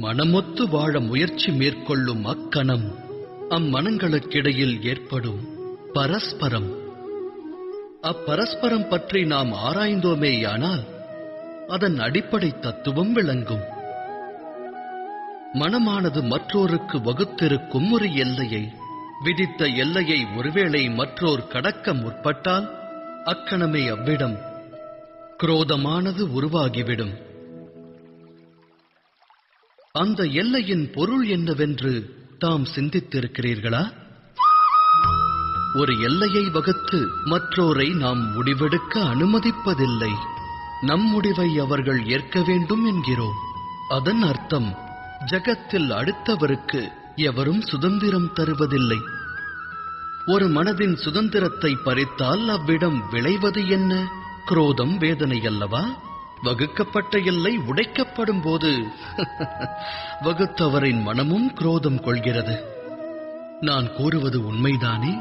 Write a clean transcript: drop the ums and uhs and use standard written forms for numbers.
மனமொத்து வாழ முயற்சி மேற்கொள்ளும் அக்கணம் அம்மனங்களுக்கிடையில் ஏற்படும் பரஸ்பரம். அப்பரஸ்பரம் பற்றி நாம் ஆராய்ந்தோமேயானால் அதன் அடிப்படை தத்துவம் விளங்கும். மனமானது மற்றோருக்கு வகுத்திருக்கும் ஒரு எல்லையை, விதித்த எல்லையை ஒருவேளை மற்றோர் கடக்க முற்பட்டால் அக்கணமே அவ்விடம் குரோதமானது உருவாகிவிடும். அந்த எல்லையின் பொருள் என்னவென்று தாம் சிந்தித்திருக்கிறீர்களா? ஒரு எல்லையை வகுத்து மற்றோரை நாம் முடிவெடுக்க அனுமதிப்பதில்லை. நம் முடிவை அவர்கள் ஏற்க வேண்டும் என்கிறோம். அதன் அர்த்தம் ஜகத்தில் அடுத்தவருக்கு எவரும் சுதந்திரம் தருவதில்லை. ஒரு மனதின் சுதந்திரத்தை பறித்தால் அவ்விடம் விளைவது என்ன? குரோதம், வேதனை அல்லவா? வகுக்கப்பட்ட எல்லை உடைக்கப்படும் போது வகுத்தவரின் மனமும் குரோதம் கொள்கிறது. நான் கூறுவது உண்மைதானே?